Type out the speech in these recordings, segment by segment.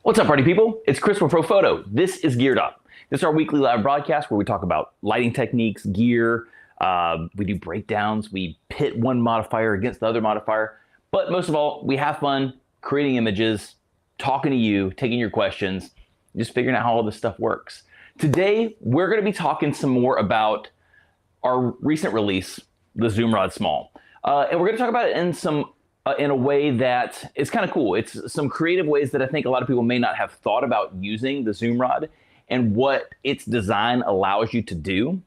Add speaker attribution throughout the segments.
Speaker 1: What's up, party people? It's Chris from Profoto. This is Geared Up. This is our weekly live broadcast where we talk about lighting techniques, gear. We do breakdowns. We pit one modifier against the other modifier. But most of all, we have fun creating images, talking to you, taking your questions, just figuring out how all this stuff works. Today, we're going to be talking some more about our recent release, the Zoom Rod Small. And we're going to talk about it in a way that is kind of cool. It's some creative ways that I think a lot of people may not have thought about using the Zoom Rod and what its design allows you to do.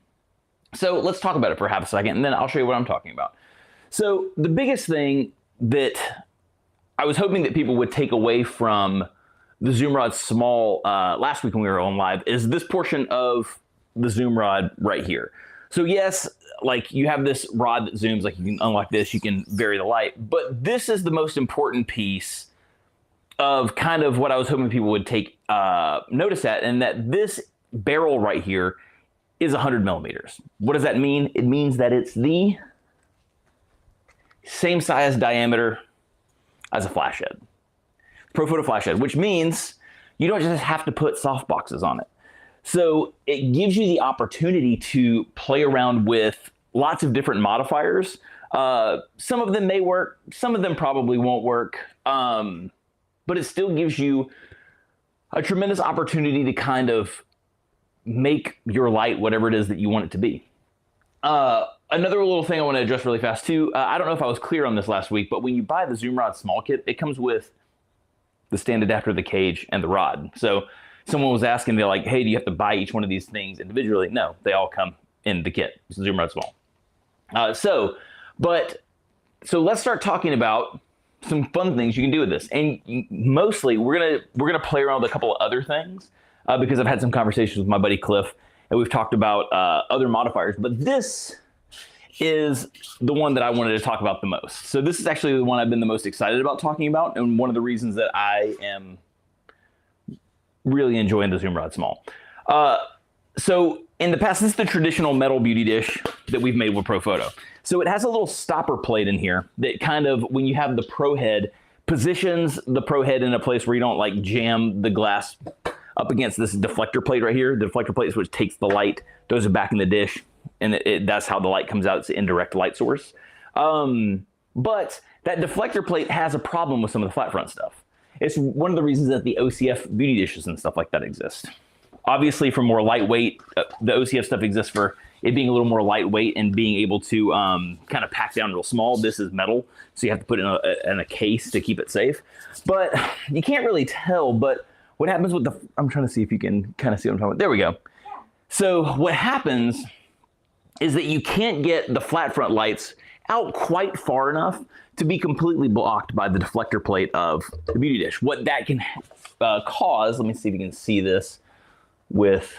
Speaker 1: So let's talk about it for half a second, and then I'll show you what I'm talking about. So the biggest thing that I was hoping that people would take away from the Zoom Rod Small last week when we were on live is this portion of the Zoom Rod right here. So yes, like you have this rod that zooms, like you can unlock this, you can vary the light, but this is the most important piece of kind of what I was hoping people would take notice at, and that this barrel right here is 100 millimeters. What does that mean? It means that it's the same size diameter as a flash head, Profoto flash head, which means you don't just have to put soft boxes on it. So it gives you the opportunity to play around with lots of different modifiers. Some of them may work, some of them probably won't work, but it still gives you a tremendous opportunity to kind of make your light whatever it is that you want it to be. Another little thing I want to address really fast too, I don't know if I was clear on this last week, but when you buy the Zoom Rod Small kit, it comes with the stand adapter, the cage, and the rod. So someone was asking, they're like, hey, do you have to buy each one of these things individually? No, they all come in the kit. It's Zoom Rod Small. So let's start talking about some fun things you can do with this. And mostly we're gonna play around with a couple of other things because I've had some conversations with my buddy Cliff, and we've talked about other modifiers. But this is the one that I wanted to talk about the most. So this is actually the one I've been the most excited about talking about, and one of the reasons that I am really enjoying the Zoom Rod Small. So in the past, this is the traditional metal beauty dish that we've made with Profoto. So it has a little stopper plate in here that kind of, when you have the Pro head, positions the Pro head in a place where you don't like jam the glass up against this deflector plate right here. The deflector plate is what takes the light, throws it back in the dish, and that's how the light comes out. It's the indirect light source. But that deflector plate has a problem with some of the flat front stuff. It's one of the reasons that the OCF beauty dishes and stuff like that exist. Obviously, for more lightweight, the OCF stuff exists for it being a little more lightweight and being able to kind of pack down real small. This is metal, so you have to put it in a case to keep it safe. But you can't really tell, but what happens with the, I'm trying to see if you can kind of see what I'm talking about. There we go. So what happens is that you can't get the flat front lights out quite far enough to be completely blocked by the deflector plate of the beauty dish. What that can cause, let me see if you can see this with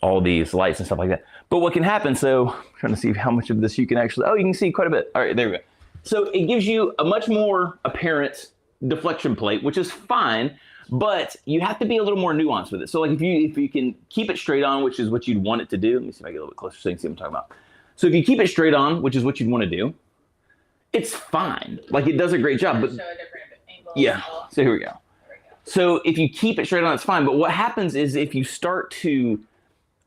Speaker 1: all these lights and stuff like that. But what can happen, so I'm trying to see how much of this you can actually, oh, you can see quite a bit. All right, there we go. So it gives you a much more apparent deflection plate, which is fine, but you have to be a little more nuanced with it. So like if you can keep it straight on, which is what you'd want it to do, let me see if I get a little bit closer so you can see what I'm talking about. So if you keep it straight on, which is what you'd want to do, it's fine. Like it does a great job. But
Speaker 2: show a different angle.
Speaker 1: Yeah, so here we go. So if you keep it straight on, it's fine. But what happens is if you start to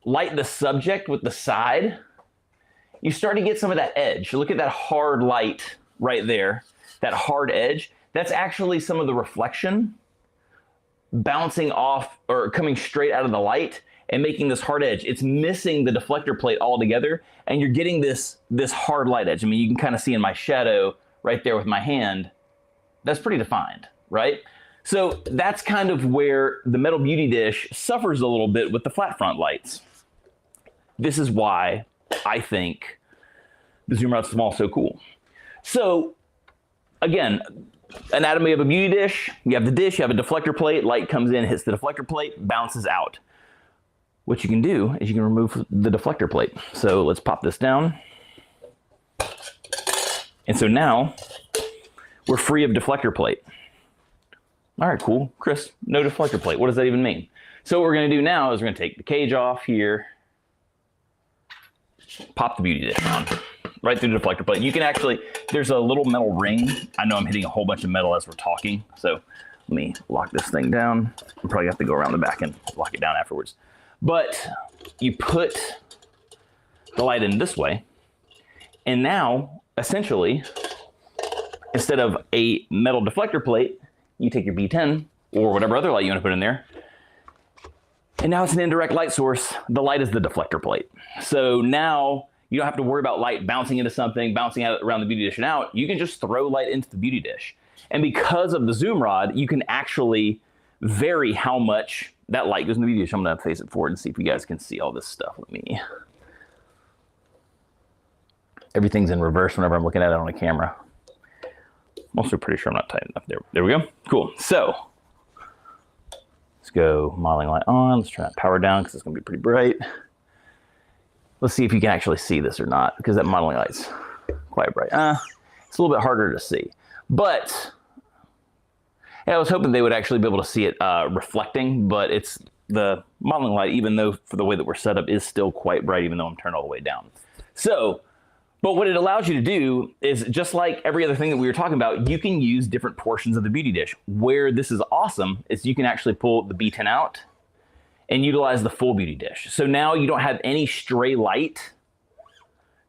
Speaker 1: light the subject with the side, you start to get some of that edge. Look at that hard light right there, that hard edge. That's actually some of the reflection bouncing off or coming straight out of the light and making this hard edge. It's missing the deflector plate altogether, and you're getting this hard light edge. I mean, you can kind of see in my shadow right there with my hand, that's pretty defined, right? So that's kind of where the metal beauty dish suffers a little bit with the flat front lights. This is why I think the Zoom Rod Small is so cool. So again, anatomy of a beauty dish, you have the dish, you have a deflector plate, light comes in, hits the deflector plate, bounces out. What you can do is you can remove the deflector plate. So let's pop this down. And so now we're free of deflector plate. All right, cool. Chris, no deflector plate. What does that even mean? So what we're going to do now is we're going to take the cage off here, pop the beauty dish on, right through the deflector plate. You can actually, there's a little metal ring. I know I'm hitting a whole bunch of metal as we're talking, so let me lock this thing down. I'm probably have to go around the back and lock it down afterwards. But you put the light in this way, and now, essentially, instead of a metal deflector plate, you take your B10 or whatever other light you want to put in there, and now it's an indirect light source. The light is the deflector plate. So now you don't have to worry about light bouncing into something, bouncing out around the beauty dish and out. You can just throw light into the beauty dish. And because of the zoom rod, you can actually vary how much that light goes in the beauty dish. I'm going to face it forward and see if you guys can see all this stuff with me. Everything's in reverse whenever I'm looking at it on a camera. I'm also pretty sure I'm not tight enough. There we go. Cool. So let's go modeling light on. Let's try to power down because it's going to be pretty bright. Let's see if you can actually see this or not, because that modeling light's quite bright. It's a little bit harder to see. But yeah, I was hoping they would actually be able to see it reflecting, but it's the modeling light, even though for the way that we're set up, is still quite bright, even though I'm turned all the way down. So, but what it allows you to do is, just like every other thing that we were talking about, you can use different portions of the beauty dish. Where this is awesome is you can actually pull the B10 out and utilize the full beauty dish. So now you don't have any stray light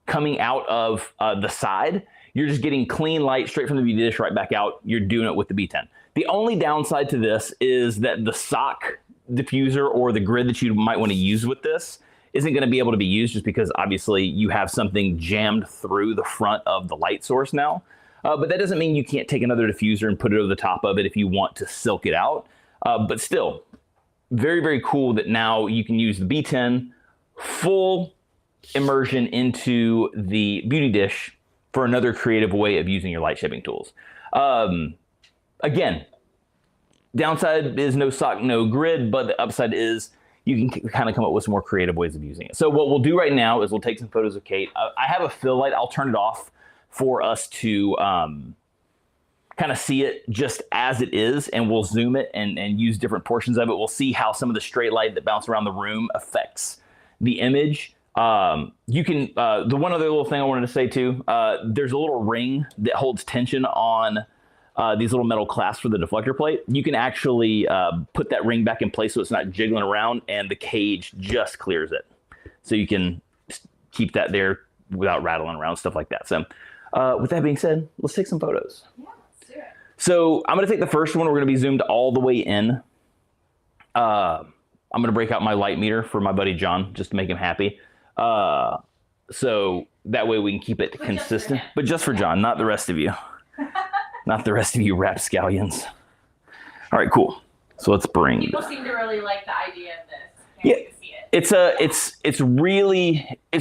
Speaker 1: coming out of the side. You're just getting clean light straight from the beauty dish right back out. You're doing it with the B10. The only downside to this is that the sock diffuser or the grid that you might want to use with this isn't going to be able to be used, just because obviously you have something jammed through the front of the light source now. But that doesn't mean you can't take another diffuser and put it over the top of it if you want to silk it out. But still, very, very cool that now you can use the B10 full immersion into the beauty dish for another creative way of using your light shaping tools. Again, downside is no sock, no grid, but the upside is you can kind of come up with some more creative ways of using it. So what we'll do right now is we'll take some photos of Kate. I have a fill light. I'll turn it off for us to kind of see it just as it is, and we'll zoom it and use different portions of it. We'll see how some of the straight light that bounce around the room affects the image. You can, the one other little thing I wanted to say too, there's a little ring that holds tension on these little metal clasps for the deflector plate. You can actually put that ring back in place so it's not jiggling around, and the cage just clears it. So you can keep that there without rattling around, stuff like that. So with that being said, let's take some photos. Yeah, let's do it. So I'm going to take the first one. We're going to be zoomed all the way in. I'm going to break out my light meter for my buddy John just to make him happy. So that way we can keep it consistent. But just for John, not the rest of you. Not the rest of you rapscallions. All right, cool. So let's bring.
Speaker 2: People seem to really like the idea of this.
Speaker 1: Yeah, it's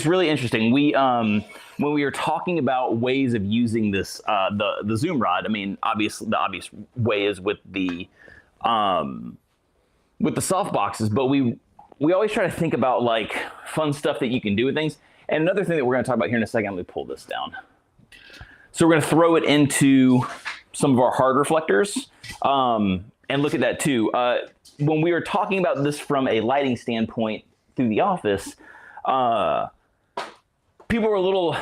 Speaker 1: really interesting. We when we were talking about ways of using this the zoom rod, I mean, obviously the obvious way is with the soft boxes, but we always try to think about like fun stuff that you can do with things. And another thing that we're going to talk about here in a second, let me pull this down. So we're going to throw it into some of our hard reflectors and look at that too. When we were talking about this from a lighting standpoint through the office, people were a little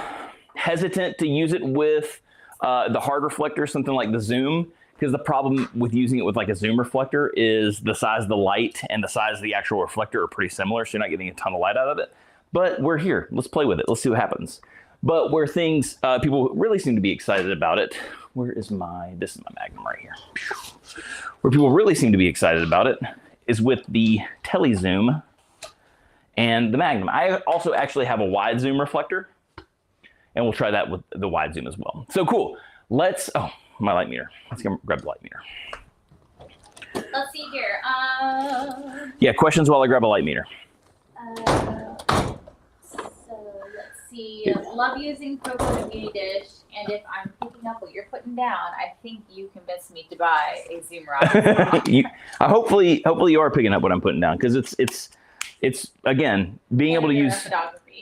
Speaker 1: hesitant to use it with the hard reflector, something like the zoom, because the problem with using it with like a zoom reflector is the size of the light and the size of the actual reflector are pretty similar, so you're not getting a ton of light out of it. But we're here. Let's play with it. Let's see what happens. But where things, people really seem to be excited about it. Where is this is my Magnum right here. Where people really seem to be excited about it is with the telezoom and the Magnum. I also actually have a wide zoom reflector, and we'll try that with the wide zoom as well. So cool. Oh, my light meter. Let's grab the light meter.
Speaker 2: Let's see here.
Speaker 1: Yeah, questions while I grab a light meter.
Speaker 2: Love using Profoto Beauty Dish, and if I'm picking up what you're putting down, I think you convinced me to buy a zoom rod.
Speaker 1: Hopefully you are picking up what I'm putting down, because it's again being able to use.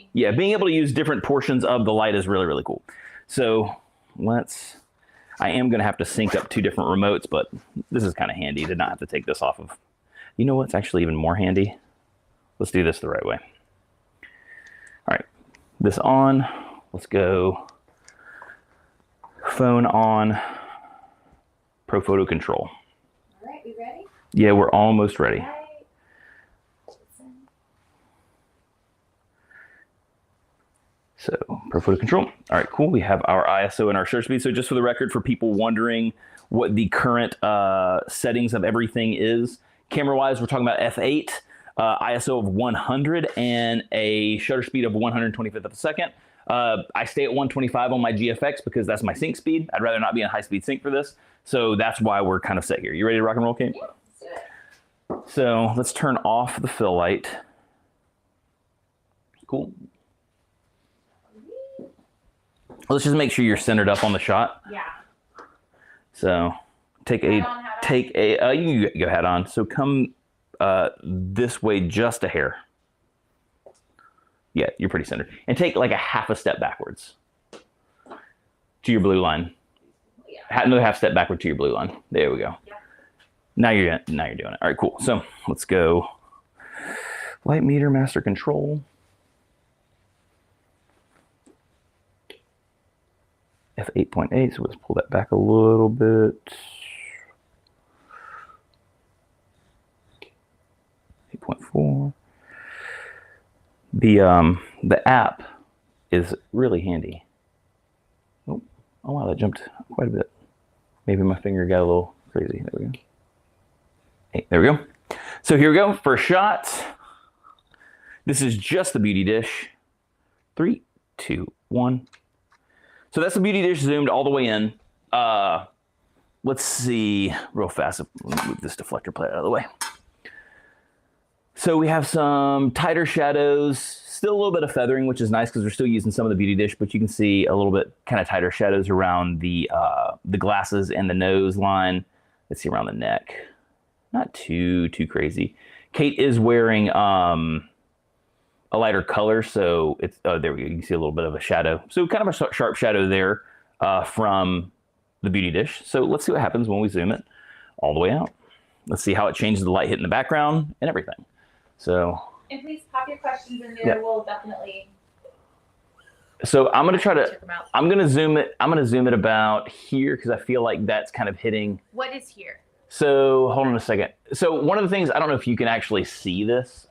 Speaker 2: handy.
Speaker 1: Yeah, being able to use different portions of the light is really, really cool. So I am going to have to sync up 2 different remotes, but this is kind of handy to not have to take this off of. You know what's actually even more handy? Let's do this the right way. All right, this on. Let's go phone on, Profoto control.
Speaker 2: All right, we ready?
Speaker 1: Yeah, we're almost ready.
Speaker 2: All right.
Speaker 1: So Profoto control. All right, cool. We have our ISO and our shutter speed. So just for the record, for people wondering what the current settings of everything is, camera-wise, we're talking about f8, ISO of 100, and a shutter speed of 125th of a second. I stay at 125 on my GFX because that's my sync speed. I'd rather not be in high-speed sync for this. So that's why we're kind of set here. You ready to rock and roll, Kate?
Speaker 2: Yeah, let's do it.
Speaker 1: So let's turn off the fill light. Cool. Let's just make sure you're centered up on the shot.
Speaker 2: Yeah.
Speaker 1: So take a, you can go head on. So come this way just a hair. Yeah, you're pretty centered. And take like a half a step backwards to your blue line.
Speaker 2: Yeah.
Speaker 1: Another half step backward to your blue line. There we go.
Speaker 2: Yeah.
Speaker 1: Now you're doing it. All right, cool. So let's go light meter master control. F8.8, so let's pull that back a little bit. 8.4. The app is really handy. Oh wow, that jumped quite a bit. Maybe my finger got a little crazy. There we go. Hey, there we go. So here we go. First shot. This is just the beauty dish. 3, 2, 1. So that's the beauty dish zoomed all the way in. Let's see real fast. Let me move this deflector plate out of the way. So we have some tighter shadows, still a little bit of feathering, which is nice because we're still using some of the beauty dish, but you can see a little bit kind of tighter shadows around the glasses and the nose line. Let's see around the neck. Not too crazy. Kate is wearing a lighter color, so it's there we go. You can see a little bit of a shadow. So kind of a sharp shadow there from the beauty dish. So let's see what happens when we zoom it all the way out. Let's see how it changes the light hitting the background and everything. So.
Speaker 2: And please pop your questions in there.
Speaker 1: Yeah.
Speaker 2: We'll definitely.
Speaker 1: So I'm gonna try to.
Speaker 2: Check them out.
Speaker 1: I'm gonna zoom it about here because I feel like that's kind of hitting.
Speaker 2: What is here?
Speaker 1: So hold on a second. So one of the things, I don't know if you can actually see this.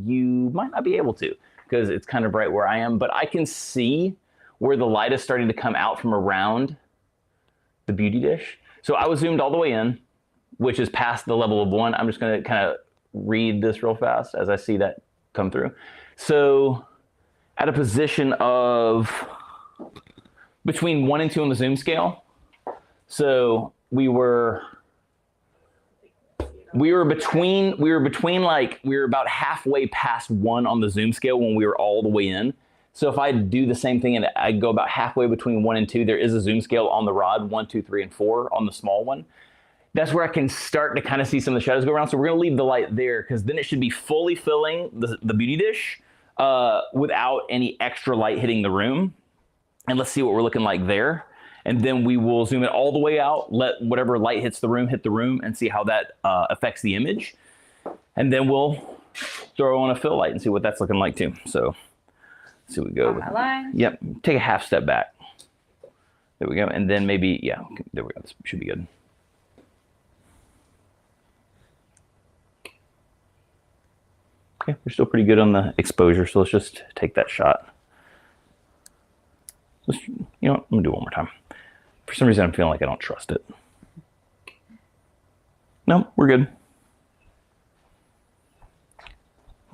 Speaker 1: You might not be able to because it's kind of bright where I am, but I can see where the light is starting to come out from around the beauty dish. So I was zoomed all the way in, which is past the level of 1. I'm just going to kind of read this real fast as I see that come through. So at a position of between 1 and 2 on the zoom scale. So we were about halfway past 1 on the zoom scale when we were all the way in. So if I do the same thing and I go about halfway between 1 and 2, there is a zoom scale on the rod, 1, 2, 3, and 4 on the small one. That's where I can start to kind of see some of the shadows go around. So we're going to leave the light there because then it should be fully filling the beauty dish without any extra light hitting the room. And let's see what we're looking like there. And then we will zoom it all the way out, let whatever light hits the room hit the room, and see how that affects the image. And then we'll throw on a fill light and see what that's looking like too. So let's see what we go with. Yep, take a half step back. There we go. And then maybe, yeah, there we go. This should be good. Okay, we're still pretty good on the exposure, so let's just take that shot. You know what, I'm gonna do it one more time. For some reason, I'm feeling like I don't trust it. No, we're good.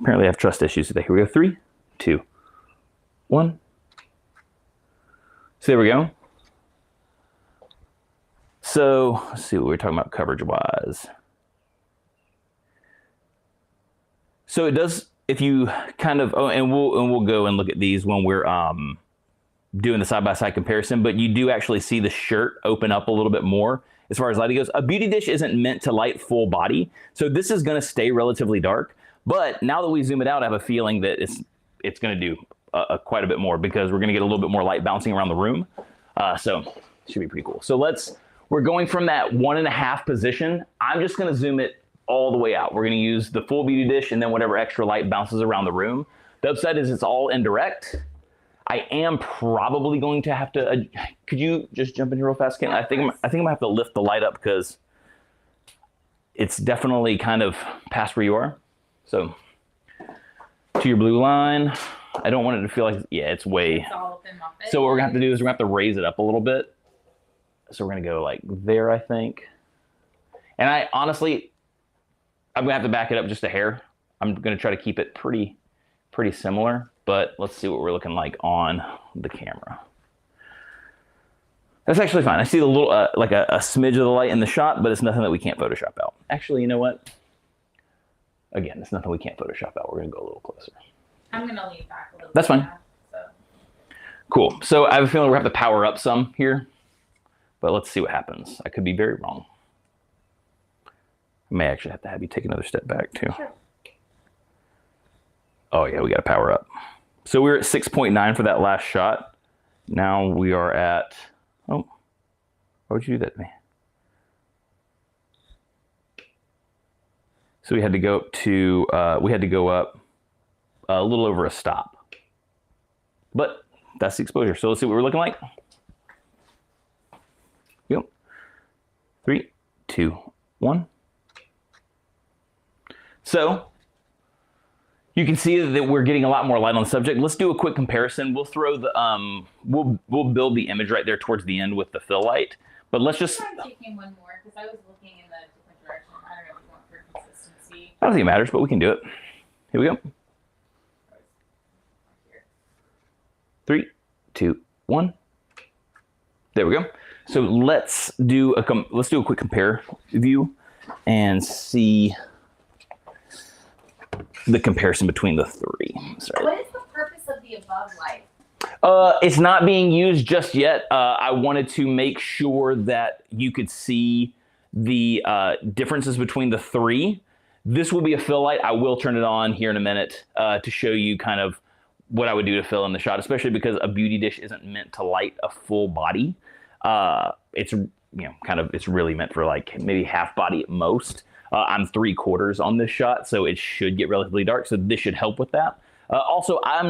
Speaker 1: Apparently I have trust issues today. Here we go, 3, 2, 1. So there we go. So let's see what we're talking about coverage-wise. So it does, if you kind of, and we'll go and look at these when we're doing the side-by-side comparison, but you do actually see the shirt open up a little bit more as far as lighting goes. A beauty dish isn't meant to light full body, so this is going to stay relatively dark. But now that we zoom it out, I have a feeling that it's going to do quite a bit more because we're going to get a little bit more light bouncing around the room. So it should be pretty cool. So we're going from that 1.5 position. I'm just going to zoom it all the way out. We're going to use the full beauty dish and then whatever extra light bounces around the room. The upside is it's all indirect. I am probably going to have to, could you just jump in here real fast, Ken? I think I'm gonna have to lift the light up because it's definitely kind of past where you are. So to your blue line, I don't want it to feel like, yeah, it's way.
Speaker 2: It's all up in my face.
Speaker 1: So what we're gonna have to do is we're gonna have to raise it up a little bit. So we're gonna go like there, I think. And I honestly, I'm gonna have to back it up just a hair. I'm gonna try to keep it pretty similar, but let's see what we're looking like on the camera. That's actually fine. I see the little, like a smidge of the light in the shot, but it's nothing that we can't Photoshop out. Actually, you know what? Again, it's nothing we can't Photoshop out. We're gonna go a little closer.
Speaker 2: I'm gonna lean back a little bit.
Speaker 1: That's fine.
Speaker 2: Now, so.
Speaker 1: Cool. So I have a feeling we're gonna have to power up some here, but let's see what happens. I could be very wrong. I may actually have to have you take another step back too.
Speaker 2: Sure.
Speaker 1: Oh yeah, we got to power up. So we were at 6.9 for that last shot. Now we are at, oh, why would you do that to me? So we had to go up to, a little over a stop. But that's the exposure. So let's see what we're looking like. Yep. 3, 2, 1. So you can see that we're getting a lot more light on the subject. Let's do a quick comparison. We'll throw the we'll build the image right there towards the end with the fill light. But let's just.
Speaker 2: I'm taking one more because I was looking in the different direction. I don't know if you want for consistency.
Speaker 1: I don't think it matters, but we can do it. Here we go. 3, 2, 1. There we go. So let's do a quick compare view and see the comparison between the three. Sorry.
Speaker 2: What is the purpose of the above light?
Speaker 1: It's not being used just yet. I wanted to make sure that you could see the differences between the three. This will be a fill light. I will turn it on here in a minute to show you kind of what I would do to fill in the shot, especially because a beauty dish isn't meant to light a full body. It's it's really meant for like maybe half body at most. I'm 3/4 on this shot, so it should get relatively dark. So this should help with that. Also, I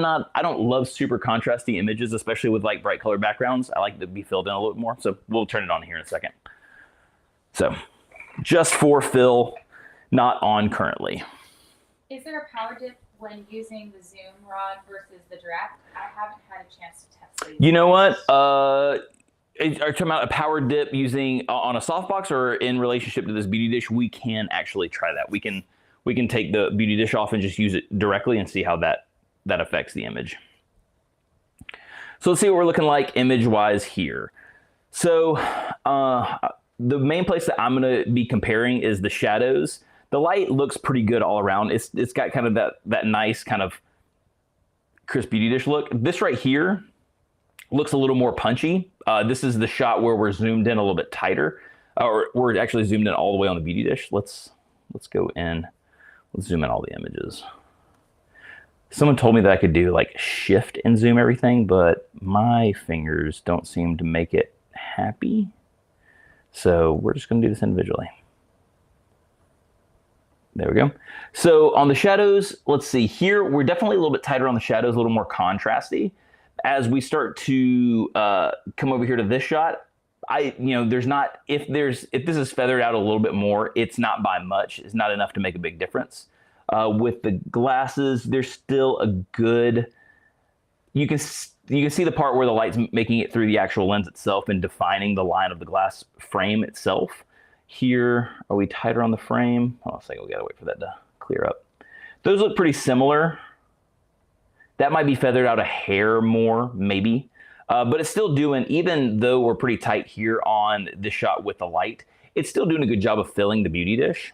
Speaker 1: don't love super contrasty images, especially with like bright color backgrounds. I like to be filled in a little bit more. So we'll turn it on here in a second. So just for fill, not on currently.
Speaker 2: Is there a power dip when using the Zoom Rod versus the direct? I haven't had a chance to test these.
Speaker 1: You know what? Are you talking about a power dip using on a softbox or in relationship to this beauty dish? We can actually try that. We can take the beauty dish off and just use it directly and see how that affects the image. So let's see what we're looking like image-wise here. So the main place that I'm going to be comparing is the shadows. The light looks pretty good all around. It's got kind of that nice kind of crisp beauty dish look. This right here looks a little more punchy. This is the shot where we're zoomed in a little bit tighter, or we're actually zoomed in all the way on the beauty dish. Let's go in. Let's zoom in all the images. Someone told me that I could do like shift and zoom everything, but my fingers don't seem to make it happy. So we're just going to do this individually. There we go. So on the shadows, let's see here. We're definitely a little bit tighter on the shadows, a little more contrasty. As we start to come over here to this shot, there's not, if this is feathered out a little bit more, it's not by much. It's not enough to make a big difference. With the glasses, there's still a good, you can see the part where the light's making it through the actual lens itself and defining the line of the glass frame itself. Here, are we tighter on the frame? Hold on a second, we gotta wait for that to clear up. Those look pretty similar. That might be feathered out a hair more, maybe. But it's still doing, even though we're pretty tight here on this shot with the light, it's still doing a good job of filling the beauty dish.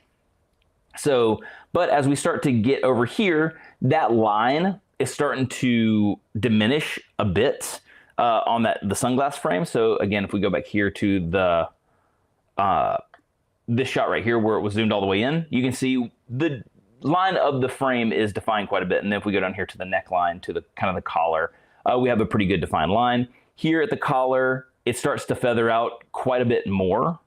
Speaker 1: So, but as we start to get over here, that line is starting to diminish a bit on the sunglass frame. So again, if we go back here to the this shot right here where it was zoomed all the way in, you can see the line of the frame is defined quite a bit. And then if we go down here to the neckline, to the kind of the collar, we have a pretty good defined line. Here at the collar, it starts to feather out quite a bit more.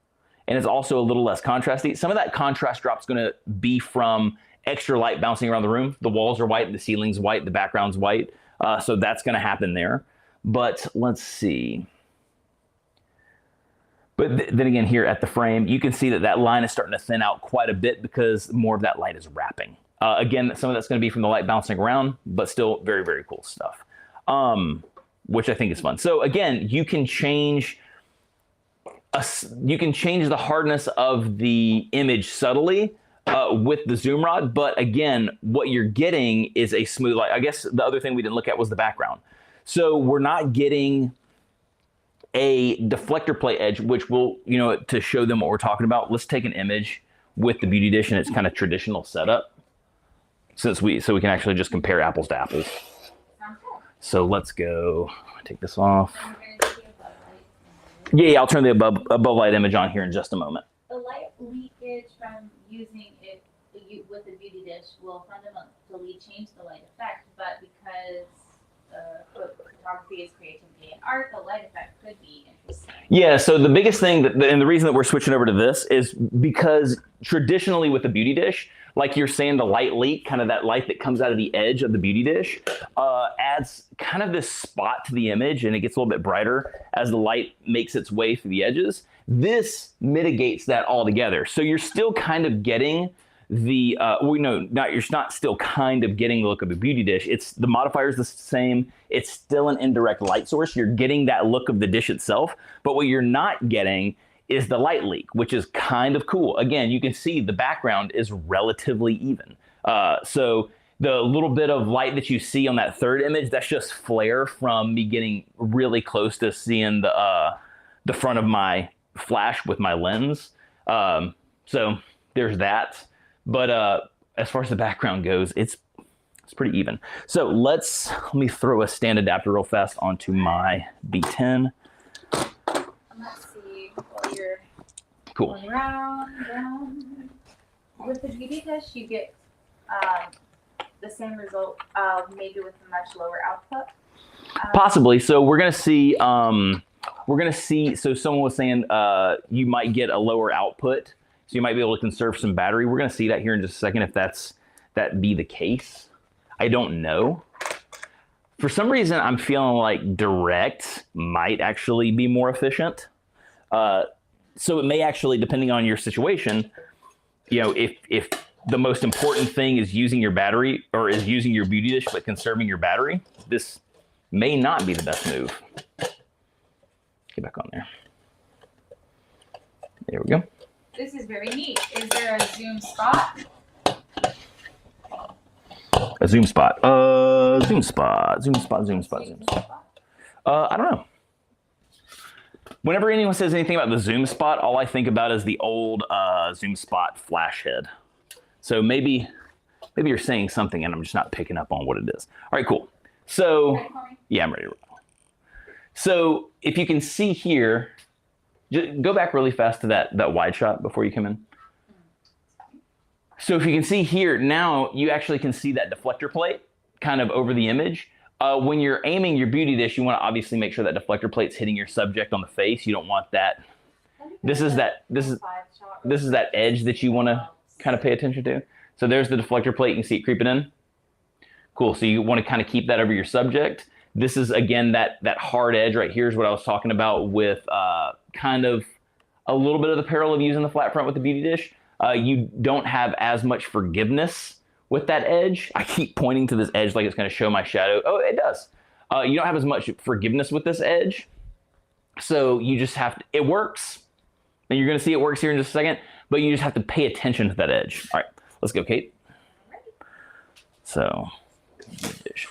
Speaker 1: And it's also a little less contrasty. Some of that contrast drop is going to be from extra light bouncing around the room. The walls are white, the ceiling's white, the background's white. So that's going to happen there. But let's see. But then again, here at the frame, you can see that that line is starting to thin out quite a bit because more of that light is wrapping. Again, some of that's going to be from the light bouncing around, but still very, very cool stuff, which I think is fun. So again, you can change the hardness of the image subtly with the zoom rod. But again, what you're getting is a smooth light. I guess the other thing we didn't look at was the background. So we're not getting a deflector plate edge, which will, you know, to show them what we're talking about, let's take an image with the beauty dish in its kind of traditional setup, so we can actually just compare apples to apples. So let's go take this off. Yeah, I'll turn the above light image on here in just a moment.
Speaker 2: The light leakage from using it with the beauty dish will fundamentally change the light effect, but because photography is creativity and art, the light effect could be interesting. Yeah, so the biggest thing, and the reason that we're switching over to this is because traditionally with the beauty dish, like you're saying, the light leak, kind of that light that comes out of the edge of the beauty dish, adds kind of this spot to the image, and it gets a little bit brighter as the light makes its way through the edges. This mitigates that altogether. So you're still kind of getting the, you're not still kind of getting the look of a beauty dish. It's the modifier is the same. It's still an indirect light source. You're getting that look of the dish itself, but what you're not getting is the light leak, which is kind of cool. Again, you can see the background is relatively even. So the little bit of light that you see on that third image, that's just flare from me getting really close to seeing the front of my flash with my lens. So there's that. But as far as the background goes, it's pretty even. So let me throw a stand adapter real fast onto my B10. Let's see while you're
Speaker 1: cool.
Speaker 2: going round. With the beauty dish, you get the same result, maybe with a much lower output.
Speaker 1: Possibly. So we're gonna see. So someone was saying you might get a lower output. So you might be able to conserve some battery. We're going to see that here in just a second if that be the case. I don't know. For some reason, I'm feeling like direct might actually be more efficient. So it may actually, depending on your situation, you know, if the most important thing is using your battery or is using your beauty dish but conserving your battery, this may not be the best move. Get back on there. There we go.
Speaker 2: This is very neat. Is there a zoom spot?
Speaker 1: A zoom spot. Zoom spot. I don't know. Whenever anyone says anything about the zoom spot, all I think about is the old zoom spot flash head. So maybe you're saying something and I'm just not picking up on what it is. All right, cool. So yeah, I'm ready to roll. So if you can see here, just go back really fast to that wide shot before you come in. So if you can see here, now you actually can see that deflector plate kind of over the image. When you're aiming your beauty dish, you want to obviously make sure that deflector plate's hitting your subject on the face. You don't want that. This is that edge that you want to kind of pay attention to. So there's the deflector plate. You can see it creeping in. Cool. So you want to kind of keep that over your subject. This is, again, that hard edge right here is what I was talking about with kind of a little bit of the peril of using the flat front with the beauty dish. You don't have as much forgiveness with that edge. I keep pointing to this edge like it's going to show my shadow. Oh, it does. You don't have as much forgiveness with this edge. So you just have to, it works. And you're going to see it works here in just a second, but you just have to pay attention to that edge. All right, let's go, Kate. So, dish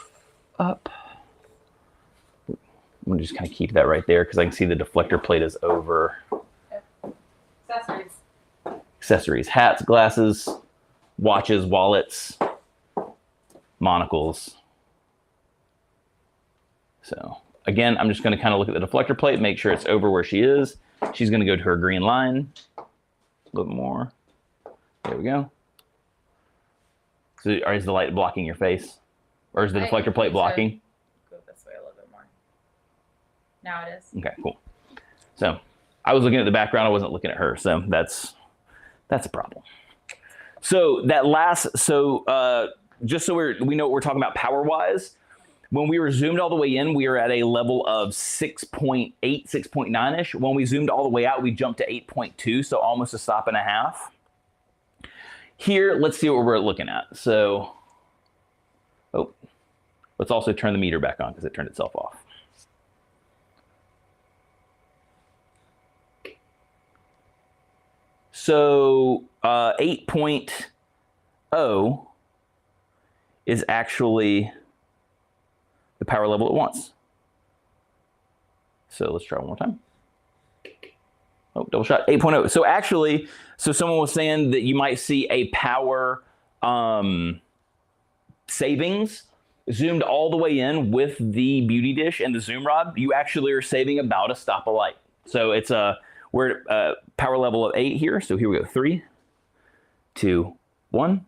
Speaker 1: up. I'm going to just kind of keep that right there because I can see the deflector plate is over. Accessories, hats, glasses, watches, wallets, monocles. So again, I'm just going to kind of look at the deflector plate, make sure it's over where she is. She's going to go to her green line. A little more. There we go. So, or is the light blocking your face? Or is the deflector plate
Speaker 2: to
Speaker 1: blocking?
Speaker 2: Go this way a little bit more. Now it is.
Speaker 1: Okay, cool. So I was looking at the background. I wasn't looking at her. So that's a problem. So that last, just so we know what we're talking about power-wise, when we were zoomed all the way in, we were at a level of 6.8, 6.9-ish. When we zoomed all the way out, we jumped to 8.2, so almost a stop and a half. Here, let's see what we're looking at. So, let's also turn the meter back on because it turned itself off. So 8.0 is actually the power level it wants. So let's try one more time. Oh, double shot, 8.0. So actually, someone was saying that you might see a power savings zoomed all the way in with the beauty dish and the zoom rod. You actually are saving about a stop of light. So it's we're at power level of 8 here. So here we go, 3, 2, 1.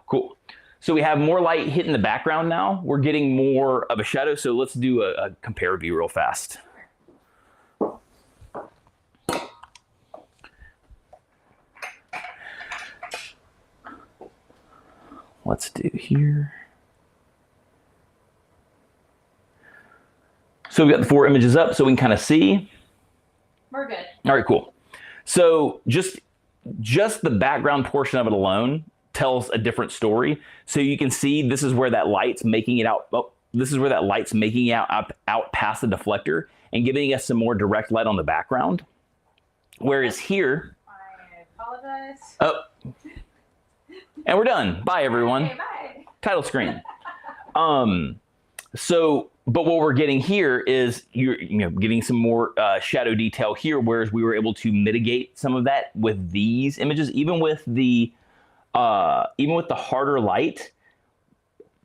Speaker 1: Cool. So we have more light hitting the background now. We're getting more of a shadow. So let's do a compare view real fast. Let's do here. So we've got the 4 images up so we can kind of see.
Speaker 2: We're good.
Speaker 1: All right, cool. So just the background portion of it alone tells a different story. So you can see this is where that light's making it out. Oh, this is where that light's making it out past the deflector and giving us some more direct light on the background. Whereas here,
Speaker 2: I apologize.
Speaker 1: oh, and we're done. Bye, everyone.
Speaker 2: Okay, bye.
Speaker 1: Title screen. But what we're getting here is you're getting some more shadow detail here, whereas we were able to mitigate some of that with these images, even with the harder light.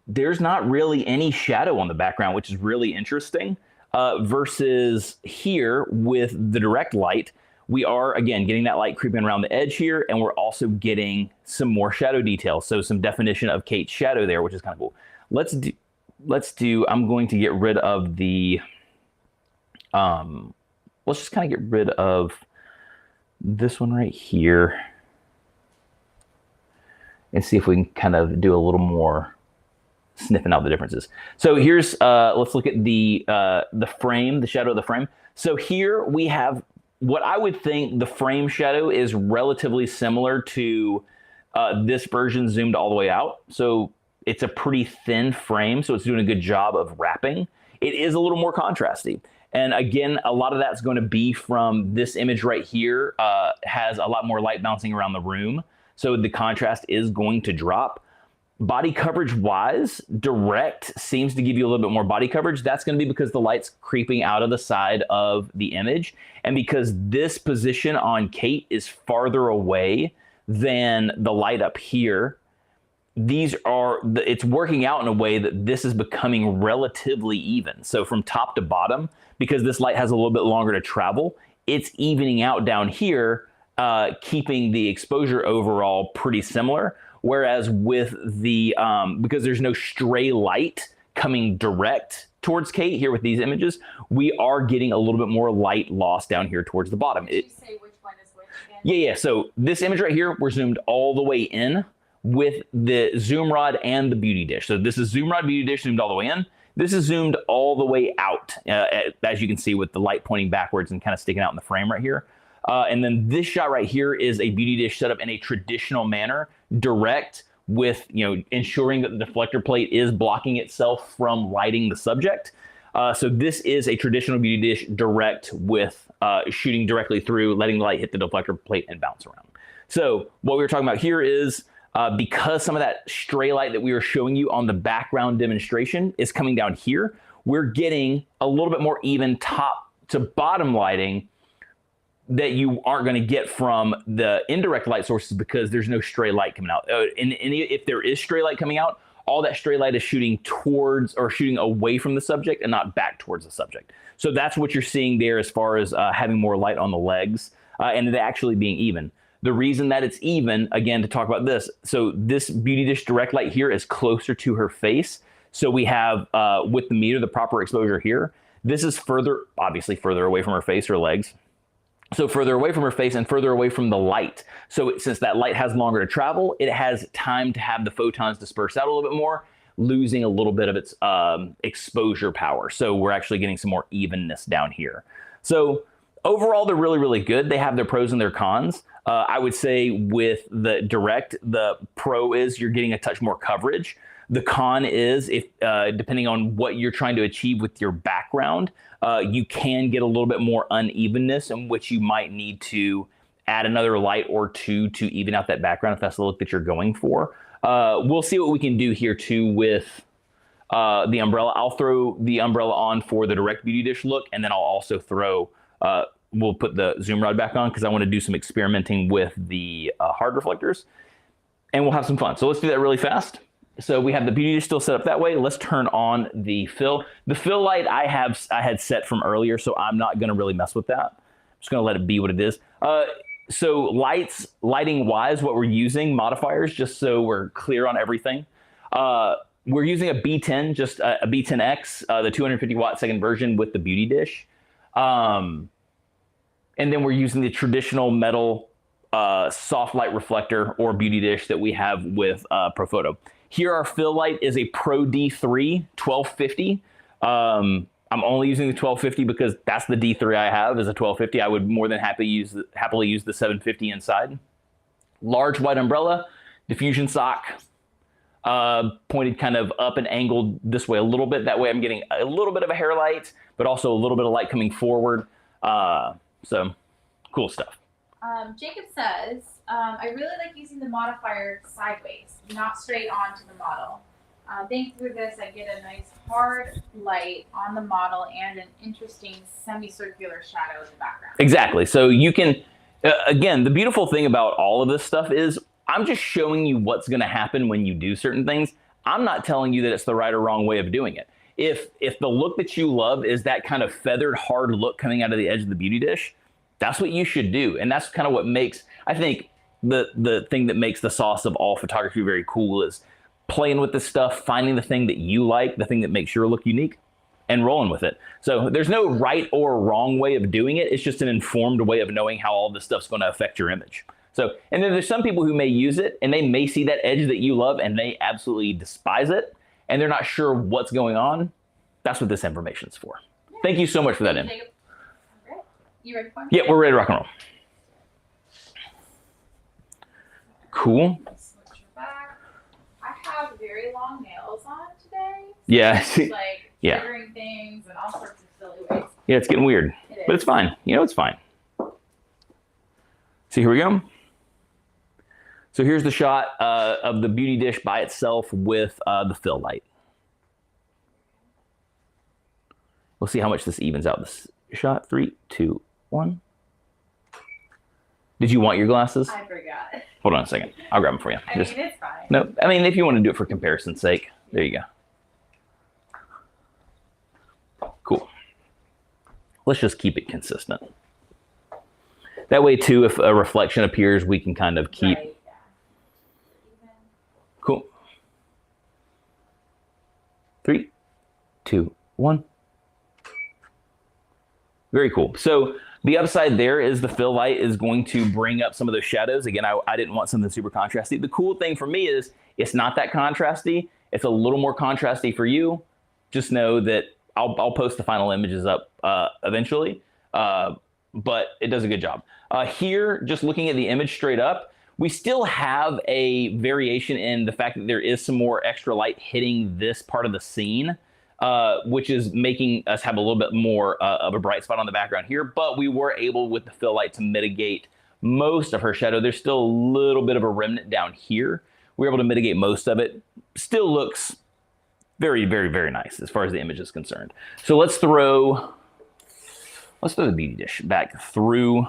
Speaker 1: There's not really any shadow on the background, which is really interesting. Versus here with the direct light, we are again getting that light creeping around the edge here, and we're also getting some more shadow detail. So some definition of Kate's shadow there, which is kind of cool. Let's do, I'm going to get rid of the, let's just kind of get rid of this one right here and see if we can kind of do a little more sniffing out the differences. So here's, let's look at the frame, the shadow of the frame. So here we have what I would think the frame shadow is relatively similar to this version zoomed all the way out. So it's a pretty thin frame, so it's doing a good job of wrapping. It is a little more contrasty. And again, a lot of that's going to be from this image right here, has a lot more light bouncing around the room. So the contrast is going to drop. Body coverage wise, direct seems to give you a little bit more body coverage. That's going to be because the light's creeping out of the side of the image. And because this position on Kate is farther away than the light up here, it's working out in a way that this is becoming relatively even. So from top to bottom, because this light has a little bit longer to travel, it's evening out down here, keeping the exposure overall pretty similar. Whereas with the, because there's no stray light coming direct towards Kate here with these images, we are getting a little bit more light loss down here towards the bottom.
Speaker 2: Did you say which one is which again?
Speaker 1: Yeah. So this image right here, we're zoomed all the way in with the zoom rod and the beauty dish. So this is zoom rod, beauty dish zoomed all the way in. This is zoomed all the way out, as you can see with the light pointing backwards and kind of sticking out in the frame right here. And then this shot right here is a beauty dish set up in a traditional manner, direct, with ensuring that the deflector plate is blocking itself from lighting the subject. So this is a traditional beauty dish direct with shooting directly through, letting the light hit the deflector plate and bounce around. So what we were talking about here is because some of that stray light that we were showing you on the background demonstration is coming down here, we're getting a little bit more even top to bottom lighting that you aren't going to get from the indirect light sources because there's no stray light coming out. And if there is stray light coming out, all that stray light is shooting towards or shooting away from the subject and not back towards the subject. So that's what you're seeing there as far as having more light on the legs and it actually being even. The reason that it's even, again, to talk about this, so this Beauty Dish direct light here is closer to her face. So we have, with the meter, the proper exposure here. This is further, obviously further away from her face or legs. So further away from her face and further away from the light. So since that light has longer to travel, it has time to have the photons disperse out a little bit more, losing a little bit of its exposure power. So we're actually getting some more evenness down here. So overall, they're really, really good. They have their pros and their cons. I would say with the direct, the pro is you're getting a touch more coverage. The con is, if depending on what you're trying to achieve with your background, you can get a little bit more unevenness, in which you might need to add another light or two to even out that background if that's the look that you're going for. We'll see what we can do here too with the umbrella. I'll throw the umbrella on for the direct Beauty Dish look, and then I'll also throw, we'll put the zoom rod back on because I want to do some experimenting with the hard reflectors, and we'll have some fun. So let's do that really fast. So we have the Beauty Dish still set up that way. Let's turn on the fill. The fill light I had set from earlier, so I'm not going to really mess with that. I'm just going to let it be what it is. So lighting wise, what we're using, modifiers, just so we're clear on everything. We're using a B10, just a B10X, the 250 watt second version with the Beauty Dish. And then we're using the traditional metal soft light reflector or Beauty Dish that we have with Profoto. Here our fill light is a Pro D3 1250. I'm only using the 1250 because that's the D3 I have is a 1250. I would more than happily use the 750 inside. Large white umbrella, diffusion sock, pointed kind of up and angled this way a little bit. That way I'm getting a little bit of a hair light, but also a little bit of light coming forward. So cool stuff.
Speaker 2: Jacob says, I really like using the modifier sideways, not straight onto the model. Thanks through this, I get a nice hard light on the model and an interesting semicircular shadow in the background.
Speaker 1: Exactly. So you can, again, the beautiful thing about all of this stuff is I'm just showing you what's going to happen when you do certain things. I'm not telling you that it's the right or wrong way of doing it. If the look that you love is that kind of feathered, hard look coming out of the edge of the Beauty Dish, that's what you should do. And that's kind of what makes, I think, the thing that makes the sauce of all photography very cool is playing with this stuff, finding the thing that you like, the thing that makes your look unique, and rolling with it. So there's no right or wrong way of doing it. It's just an informed way of knowing how all this stuff's going to affect your image. So, and then there's some people who may use it and they may see that edge that you love and they absolutely despise it and they're not sure what's going on. That's what this information is for. Yeah. Thank you so much for that, Em.
Speaker 2: All right. You ready for me?
Speaker 1: Yeah, we're ready to rock and roll. Cool.
Speaker 2: I have very long nails on today. So
Speaker 1: yeah.
Speaker 2: Like
Speaker 1: yeah.
Speaker 2: triggering things and all sorts of silly ways.
Speaker 1: Yeah, it's getting weird. But it's fine. You know, it's fine. So here we go. So here's the shot of the Beauty Dish by itself with the fill light. We'll see how much this evens out this shot. 3, 2, 1. Did you want your glasses?
Speaker 2: I forgot.
Speaker 1: Hold on a second. I'll grab them for you.
Speaker 2: I mean, it's fine.
Speaker 1: No, I mean, if you want to do it for comparison's sake, there you go. Cool. Let's just keep it consistent. That way, too, if a reflection appears, we can kind of keep.
Speaker 2: Right, yeah.
Speaker 1: Cool. 3, 2, 1. Very cool. So the upside there is the fill light is going to bring up some of those shadows. Again, I didn't want something super contrasty. The cool thing for me is it's not that contrasty. It's a little more contrasty for you. Just know that I'll post the final images up eventually, but it does a good job. Here, just looking at the image straight up, we still have a variation in the fact that there is some more extra light hitting this part of the scene. Which is making us have a little bit more of a bright spot on the background here, but we were able with the fill light to mitigate most of her shadow. There's still a little bit of a remnant down here. We were able to mitigate most of it. Still looks very, very, very nice as far as the image is concerned. So let's throw the Beauty Dish back through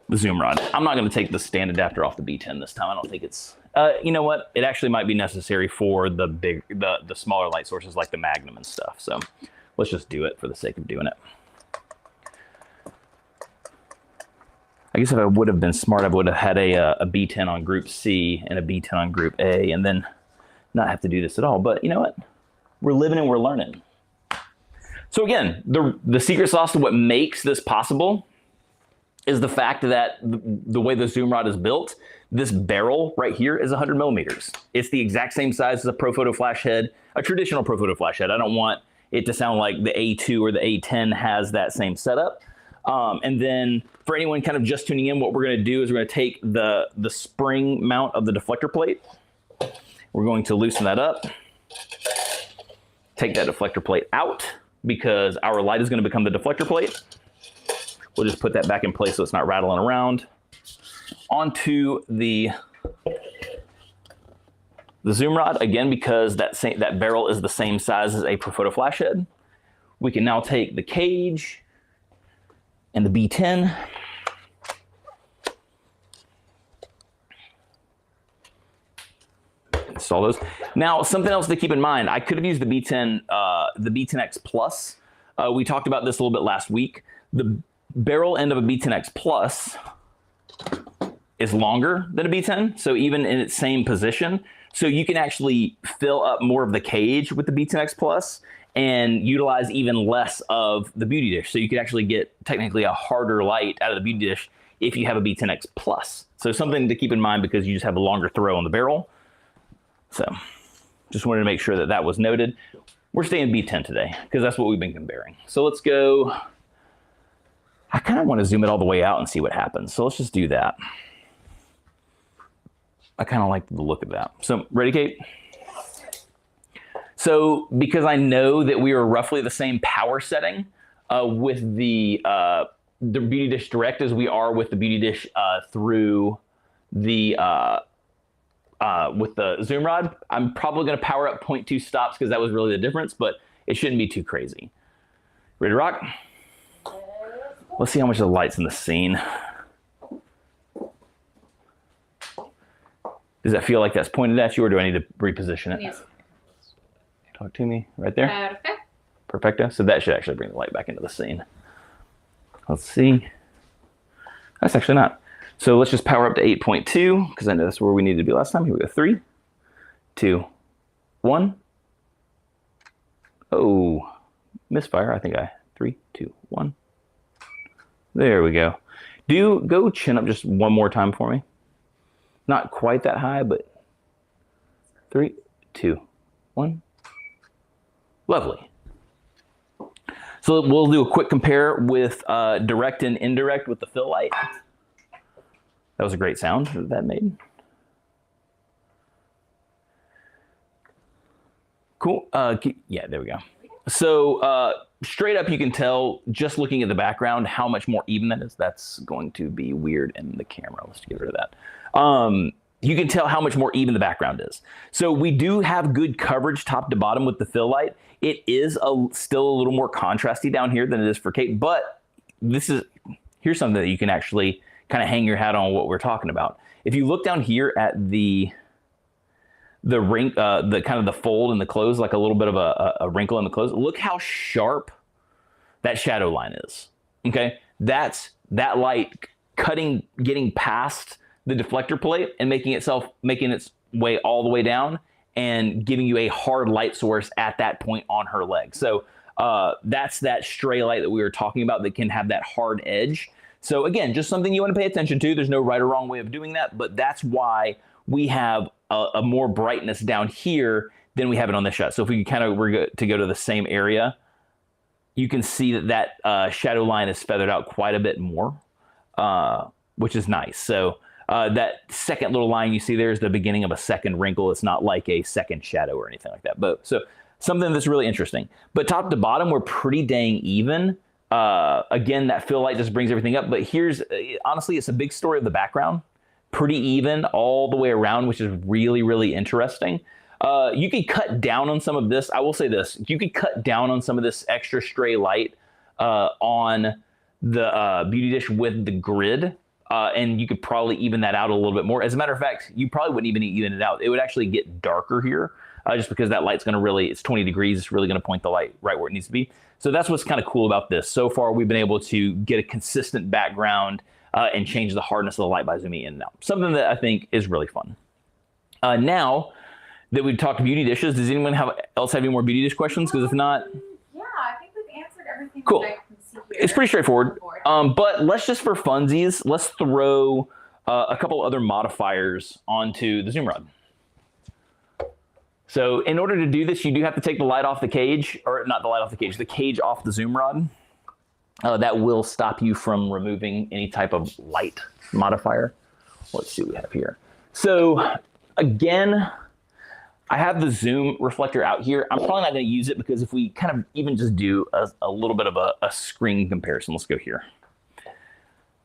Speaker 1: the zoom rod. I'm not going to take the stand adapter off the B10 this time. I don't think it's, you know what? It actually might be necessary for the smaller light sources like the Magnum and stuff. So let's just do it for the sake of doing it. I guess if I would have been smart, I would have had a B10 on group C and a B10 on group A, and then not have to do this at all. But you know what? We're living and we're learning. So again, the secret sauce to what makes this possible is the fact that the way the Zoom Rod is built, this barrel right here is 100 millimeters. It's the exact same size as a Profoto flash head, a traditional Profoto flash head. I don't want it to sound like the A2 or the A10 has that same setup. And then for anyone kind of just tuning in, what we're going to do is we're going to take the spring mount of the deflector plate. We're going to loosen that up, take that deflector plate out because our light is going to become the deflector plate. We'll just put that back in place so it's not rattling around. Onto the Zoom Rod, again, because that barrel is the same size as a Profoto flash head. We can now take the cage and the B10. Install those. Now, something else to keep in mind, I could have used the B10X Plus. We talked about this a little bit last week. The barrel end of a B10X Plus is longer than a B10, so even in its same position. So you can actually fill up more of the cage with the B10X Plus and utilize even less of the beauty dish. So you could actually get technically a harder light out of the beauty dish if you have a B10X Plus. So something to keep in mind because you just have a longer throw on the barrel. So just wanted to make sure that that was noted. We're staying B10 today because that's what we've been comparing. So let's go. I kind of want to zoom it all the way out and see what happens. So let's just do that. I kind of like the look of that. So ready, Kate? So because I know that we are roughly the same power setting with the Beauty Dish Direct as we are with the Beauty Dish through the with the Zoom Rod, I'm probably going to power up 0.2 stops because that was really the difference, but it shouldn't be too crazy. Ready to rock? Let's see how much of the light's in the scene. Does that feel like that's pointed at you, or do I need to reposition it?
Speaker 2: Yes.
Speaker 1: Talk to me right there.
Speaker 2: Okay.
Speaker 1: Perfecto. So that should actually bring the light back into the scene. Let's see. That's actually not. So let's just power up to 8.2 because I know that's where we needed to be last time. Here we go. 3, 2, 1. Oh, misfire. I think 3, 2, 1. There we go. Go chin up just one more time for me. Not quite that high, but 3, 2, 1. Lovely. So we'll do a quick compare with direct and indirect with the fill light. That was a great sound that made. Cool. Yeah, there we go. So straight up, you can tell just looking at the background how much more even that is. That's going to be weird in the camera. Let's get rid of that. You can tell how much more even the background is. So we do have good coverage top to bottom with the fill light. It is still a little more contrasty down here than it is for Kate, but here's something that you can actually kind of hang your hat on what we're talking about. If you look down here at the kind of the fold in the close, like a little bit of a wrinkle in the close, look how sharp that shadow line is. Okay, that's that light getting past the deflector plate and making its way all the way down and giving you a hard light source at that point on her leg. So that's that stray light that we were talking about that can have that hard edge. So again, just something you want to pay attention to. There's no right or wrong way of doing that, but that's why we have a more brightness down here than we have it on this shot. So if we kind of were to go to the same area, you can see that shadow line is feathered out quite a bit more, which is nice. So that second little line you see there is the beginning of a second wrinkle. It's not like a second shadow or anything like that. But so something that's really interesting. But top to bottom, we're pretty dang even. Again, that fill light just brings everything up. But honestly, it's a big story of the background. Pretty even all the way around, which is really, really interesting. You could cut down on some of this. I will say this. You could cut down on some of this extra stray light on the Beauty Dish with the grid. And you could probably even that out a little bit more. As a matter of fact, you probably wouldn't even even it out. It would actually get darker here just because that light's going to it's 20 degrees. It's really going to point the light right where it needs to be. So that's what's kind of cool about this. So far, we've been able to get a consistent background and change the hardness of the light by zooming in and out. Something that I think is really fun. Now that we've talked beauty dishes, does anyone else have any more beauty dish questions? Because if not...
Speaker 2: Yeah, I think we've answered everything
Speaker 1: cool.
Speaker 2: that I can see here.
Speaker 1: It's pretty straightforward. But let's just for funsies, let's throw a couple other modifiers onto the zoom rod. So in order to do this, you do have to take the light off the cage, or not the light off the cage, the cage off the zoom rod. That will stop you from removing any type of light modifier. Let's see what we have here. So again, I have the zoom reflector out here. I'm probably not going to use it because if we kind of even just do a little bit of a screen comparison, let's go here.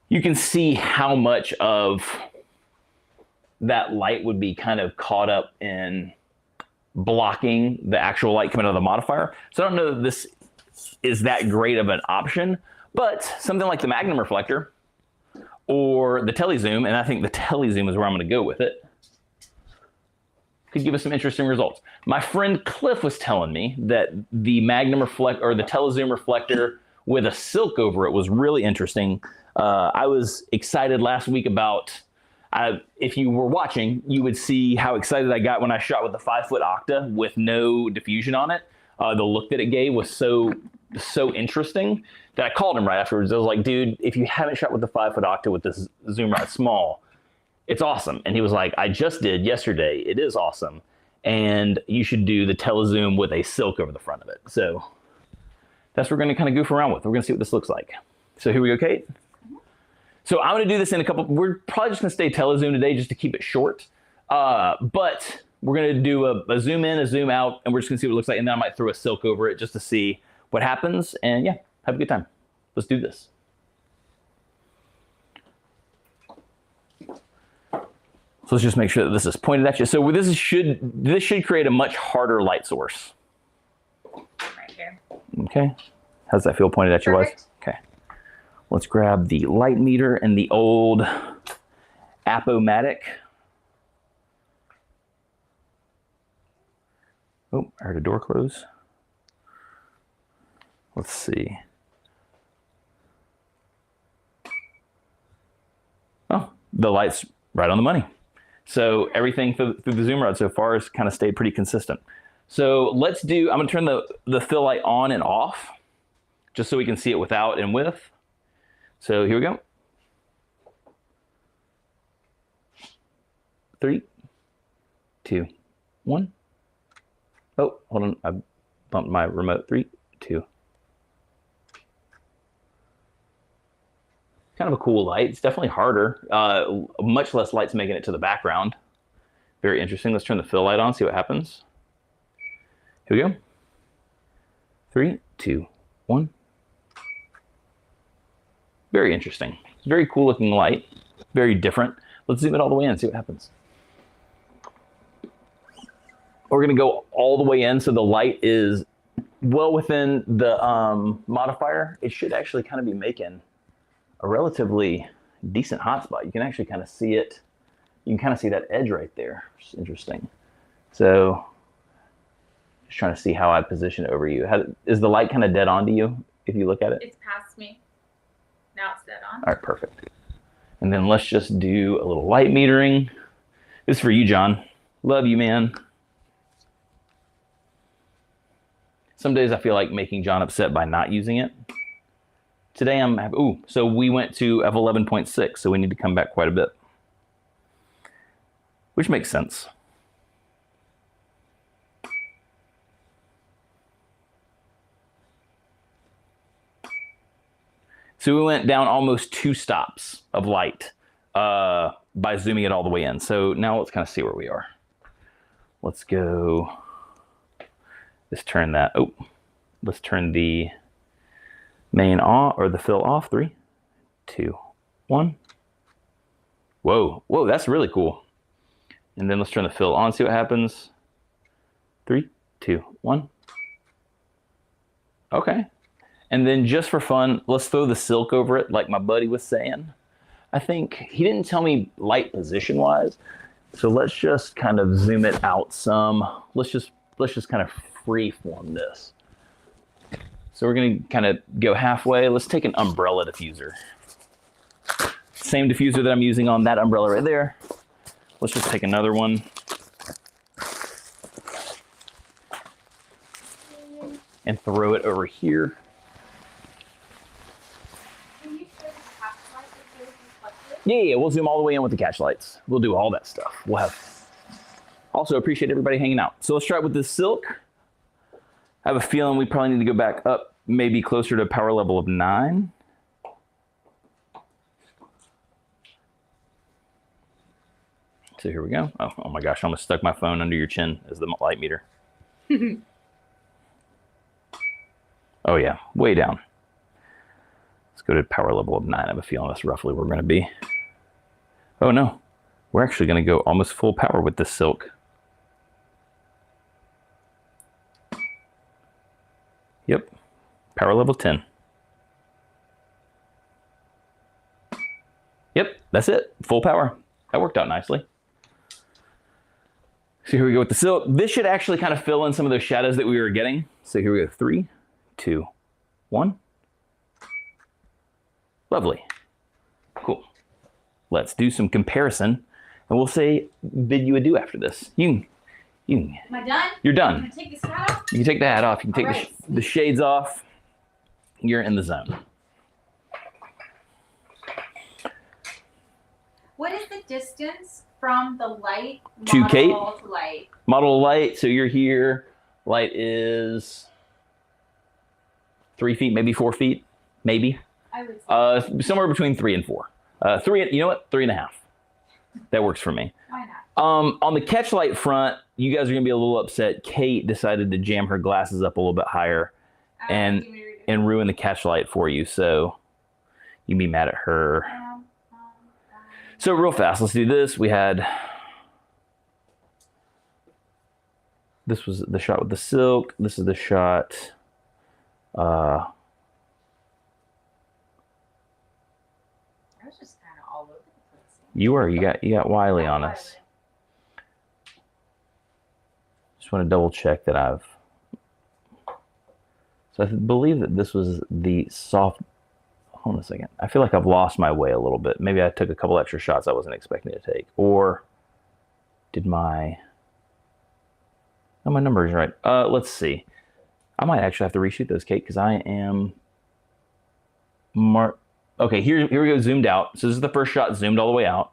Speaker 1: You can see how much of that light would be kind of caught up in blocking the actual light coming out of the modifier. So I don't know that this is that great of an option, but something like the Magnum reflector or the telezoom, and I think the telezoom is where I'm going to go with it, could give us some interesting results. My friend Cliff was telling me that the Magnum reflector or the telezoom reflector with a silk over it was really interesting. I was excited last week about, if you were watching, you would see how excited I got when I shot with the 5-foot Octa with no diffusion on it. The look that it gave was so interesting that I called him right afterwards. I was like, dude, if you haven't shot with the 5-foot Octa with this zoom rod small, it's awesome. And he was like, I just did yesterday. It is awesome. And you should do the telezoom with a silk over the front of it. So that's what we're going to kind of goof around with. We're going to see what this looks like. So here we go, Kate. So I'm going to do this in a couple. We're probably just going to stay telezoom today just to keep it short. But we're going to do a zoom in, a zoom out, and we're just going to see what it looks like. And then I might throw a silk over it just to see what happens. And yeah, have a good time. Let's do this. So let's just make sure that this is pointed at you. So this should create a much harder light source.
Speaker 2: Right here.
Speaker 1: Okay. How does that feel pointed at you, Wes? Okay. Let's grab the light meter and the old Apomatic. Oh, I heard a door close. Let's see. Oh, the light's right on the money. So everything through the zoom rod so far has kind of stayed pretty consistent. So let's do, I'm going to turn the fill light on and off just so we can see it without and with. So here we go. 3, 2, 1. Oh, hold on. I bumped my remote. 3, 2. Kind of a cool light. It's definitely harder. Much less light's making it to the background. Very interesting. Let's turn the fill light on, see what happens. Here we go. 3, 2, 1. Very interesting. Very cool looking light. Very different. Let's zoom it all the way in and see what happens. We're going to go all the way in so the light is well within the modifier. It should actually kind of be making a relatively decent hotspot. You can actually kind of see it. You can kind of see that edge right there. It's interesting. So just trying to see how I position it over you. Is the light kind of dead on to you if you look at it?
Speaker 2: It's past me. Now it's dead on.
Speaker 1: All right, perfect. And then let's just do a little light metering. This is for you, John. Love you, man. Some days I feel like making John upset by not using it. Today I'm happy. Ooh, so we went to F11.6, so we need to come back quite a bit. Which makes sense. So we went down almost 2 stops of light by zooming it all the way in. So now let's kind of see where we are. Let's go. Let's turn that. Oh, let's turn the main off or the fill off. 3, 2, 1. Whoa, whoa, that's really cool. And then let's turn the fill on, see what happens. 3, 2, 1. Okay. And then just for fun, let's throw the silk over it like my buddy was saying. I think he didn't tell me light position wise. So let's just kind of zoom it out some. Let's just kind of freeform this. So we're going to kind of go halfway. Let's take an umbrella diffuser. Same diffuser that I'm using on that umbrella right there. Let's just take another one. And throw it over here. Yeah, we'll zoom all the way in with the catch lights. We'll do all that stuff. We'll have. Also appreciate everybody hanging out. So let's try with this silk. I have a feeling we probably need to go back up, maybe closer to a power level of 9. So here we go. Oh my gosh, I almost stuck my phone under your chin as the light meter. Oh yeah, way down. Let's go to power level of 9. I have a feeling that's roughly where we're going to be. Oh no, we're actually going to go almost full power with this silk. Yep, power level 10. Yep, that's it, full power. That worked out nicely. So here we go with the silk. This should actually kind of fill in some of those shadows that we were getting. So here we go, 3, 2, 1. Lovely. Cool. Let's do some comparison, and we'll say bid you adieu after this. You can.
Speaker 2: Am I done?
Speaker 1: You're done.
Speaker 2: I'm gonna take this hat off.
Speaker 1: You can take the hat off. You can take the shades off. You're in the zone.
Speaker 2: What is the distance from the light
Speaker 1: to Kate?
Speaker 2: To light?
Speaker 1: Model to light. So you're here. Light is 3 feet, maybe 4 feet, maybe.
Speaker 2: I would say
Speaker 1: somewhere between 3 and 4. 3. You know what? 3.5. That works for me.
Speaker 2: Why not?
Speaker 1: On the catch light front, you guys are gonna be a little upset. Kate decided to jam her glasses up a little bit higher, and ruin the catch light for you. So you'd be mad at her. So real fast, let's do this. We had, this was the shot with the silk. This is the shot.
Speaker 2: I was just kind of all over the place.
Speaker 1: You were. You got Wiley on us. Just want to double check that I've. So I believe that this was the soft. Hold on a second. I feel like I've lost my way a little bit. Maybe I took a couple extra shots I wasn't expecting to take, or did my. Oh, my number is right. Let's see. I might actually have to reshoot those, Kate, because I am. Okay, here we go, zoomed out. So this is the first shot, zoomed all the way out.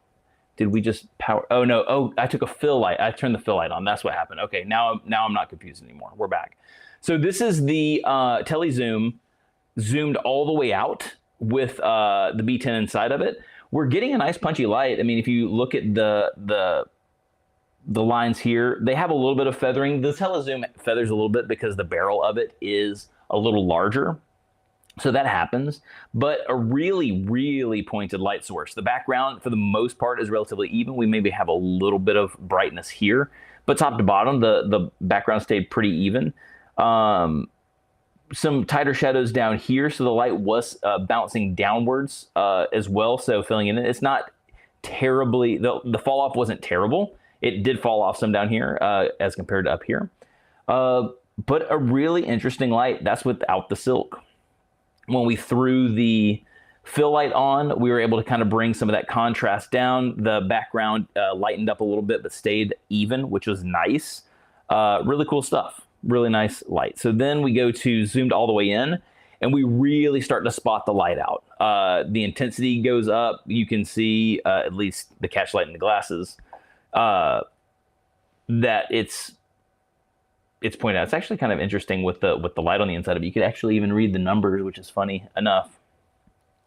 Speaker 1: Did we just power? Oh no! Oh, I took a fill light. I turned the fill light on. That's what happened. Okay, now I'm not confused anymore. We're back. So this is the tele zoom, zoomed all the way out with the B10 inside of it. We're getting a nice punchy light. I mean, if you look at the lines here, they have a little bit of feathering. The tele zoom feathers a little bit because the barrel of it is a little larger. So that happens, but a really, really pointed light source. The background, for the most part, is relatively even. We maybe have a little bit of brightness here, but top to bottom, the background stayed pretty even. Some tighter shadows down here, so the light was bouncing downwards as well, so filling in it. It's not terribly, the fall off wasn't terrible. It did fall off some down here as compared to up here. But a really interesting light. That's without the silk. When we threw the fill light on, we were able to kind of bring some of that contrast down. The background lightened up a little bit, but stayed even, which was nice. Really cool stuff. Really nice light. So then we go to zoomed all the way in, and we really start to spot the light out. The intensity goes up. You can see, at least the catch light in the glasses, that it's pointed out. It's actually kind of interesting with the light on the inside of it. You could actually even read the numbers, which is funny enough.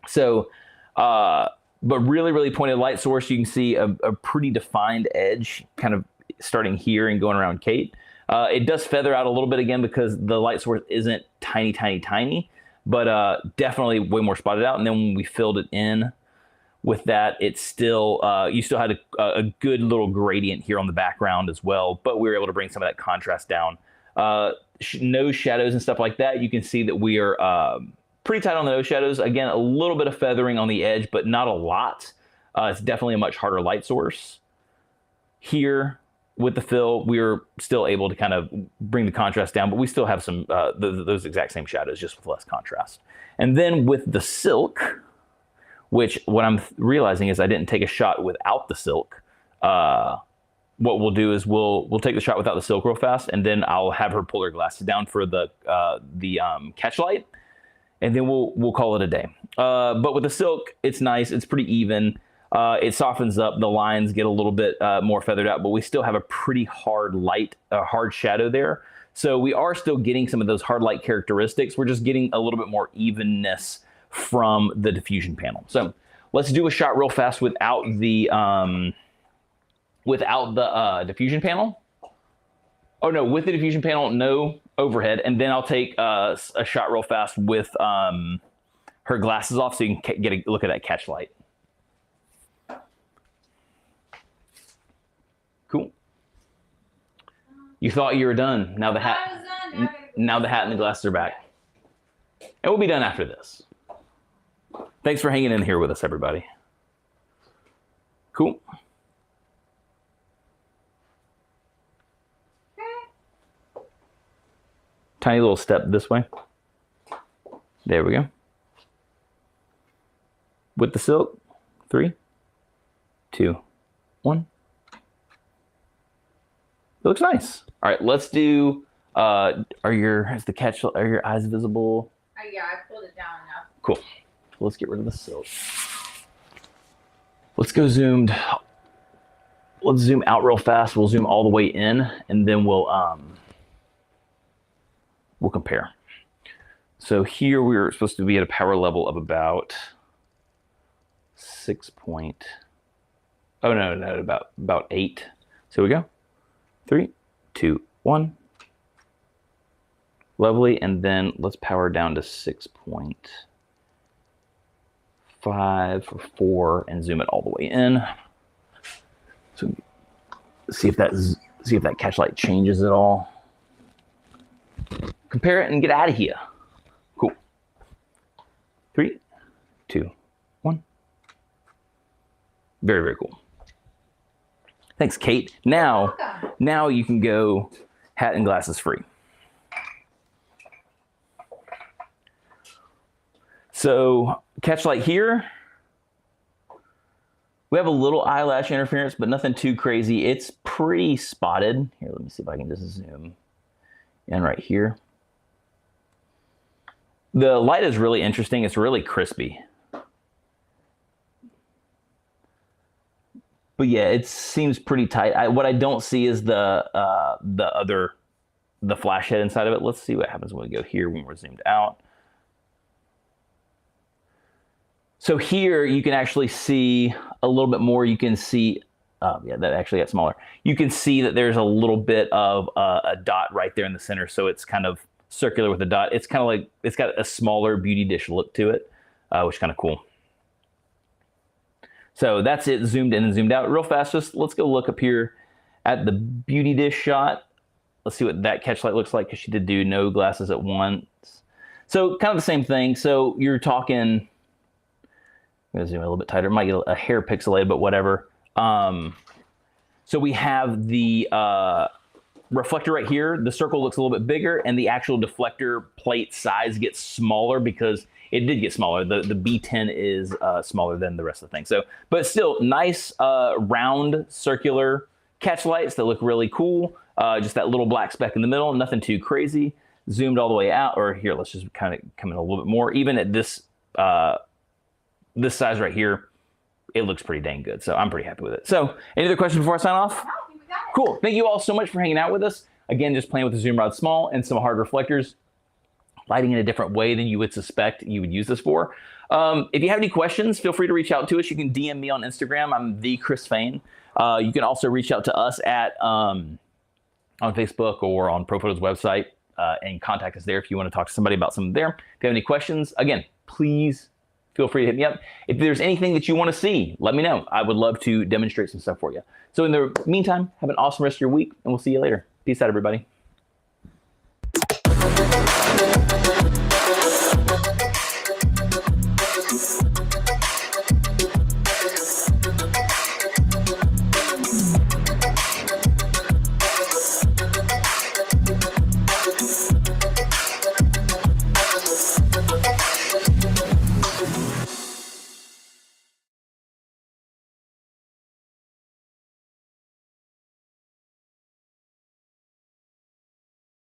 Speaker 1: So, but really, really pointed light source. You can see a pretty defined edge kind of starting here and going around Kate. It does feather out a little bit again because the light source isn't tiny, tiny, tiny, but definitely way more spotted out. And then when we filled it in with that, it's still, you still had a good little gradient here on the background as well, but we were able to bring some of that contrast down. Nose shadows and stuff like that, you can see that we are pretty tight on the nose shadows. Again, a little bit of feathering on the edge, but not a lot. It's definitely a much harder light source. Here with the fill, we were still able to kind of bring the contrast down, but we still have some those exact same shadows, just with less contrast. And then with the silk, which what I'm realizing is I didn't take a shot without the silk. What we'll do is we'll take the shot without the silk real fast, and then I'll have her pull her glasses down for the catch light, and then we'll call it a day. But with the silk, it's nice. It's pretty even. It softens up. The lines get a little bit more feathered out, but we still have a pretty hard light, hard shadow there. So we are still getting some of those hard light characteristics. We're just getting a little bit more evenness from the diffusion panel. So let's do a shot real fast without the diffusion panel. Oh no, with the diffusion panel, no overhead. And then I'll take a shot real fast with her glasses off so you can get a look at that catch light. Cool. You thought you were done. Now the hat, now the hat and the glasses are back. And we'll be done after this. Thanks for hanging in here with us, everybody. Cool. Tiny little step this way. There we go. With the silk. 3, 2, 1. It looks nice. All right, let's do. Are your eyes visible?
Speaker 2: Yeah, I pulled it down enough.
Speaker 1: Cool. Let's get rid of the silk. Let's go zoomed. Let's zoom out real fast. We'll zoom all the way in, and then we'll compare. So here we're supposed to be at a power level of about 6 point. Oh no, about 8. So we go. 3, 2, 1. Lovely, and then let's power down to 6.5 or 4 and zoom it all the way in. So see if that catch light changes at all. Compare it and get out of here. Cool. 3, 2, 1. Very, very cool. Thanks, Kate. Now you can go hat and glasses free. So catch light here. We have a little eyelash interference, but nothing too crazy. It's pretty spotted. Here, let me see if I can just zoom in right here. The light is really interesting. It's really crispy. But yeah, it seems pretty tight. What I don't see is the flash head inside of it. Let's see what happens when we go here when we're zoomed out. So here you can actually see a little bit more. You can see, yeah, that actually got smaller. You can see that there's a little bit of a dot right there in the center. So it's kind of circular with a dot. It's kind of like, it's got a smaller beauty dish look to it, which is kind of cool. So that's it, zoomed in and zoomed out real fast. Just let's go look up here at the beauty dish shot. Let's see what that catch light looks like, because she did do no glasses at once. So kind of the same thing. So you're talking, I'm gonna zoom in a little bit tighter. It might get a hair pixelated, but whatever. So we have the reflector right here. The circle looks a little bit bigger, and the actual deflector plate size gets smaller because it did get smaller. The B10 is smaller than the rest of the thing. So, but still nice round circular catch lights that look really cool. Just that little black speck in the middle, nothing too crazy. Zoomed all the way out, or here, let's just kind of come in a little bit more. Even at this this size right here, it looks pretty dang good. So I'm pretty happy with it. So any other questions before I sign off? Cool. Thank you all so much for hanging out with us. Again, just playing with the Zoom Rod Small and some hard reflectors, lighting in a different way than you would suspect you would use this for. If you have any questions, feel free to reach out to us. You can DM me on Instagram. I'm the Chris Fain. You can also reach out to us at on Facebook or on Profoto's website and contact us there if you want to talk to somebody about something there. If you have any questions, again, please feel free to hit me up. If there's anything that you want to see, let me know. I would love to demonstrate some stuff for you. So in the meantime, have an awesome rest of your week, and we'll see you later. Peace out, everybody.